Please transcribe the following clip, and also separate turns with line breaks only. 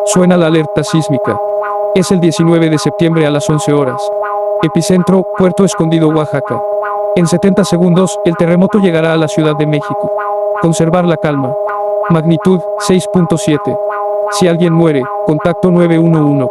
Suena la alerta sísmica. Es el 19 de septiembre a las 11 horas. Epicentro, Puerto Escondido, Oaxaca. En 70 segundos, el terremoto llegará a la Ciudad de México. Conservar la calma. Magnitud 6.7. Si alguien muere, contacto 911.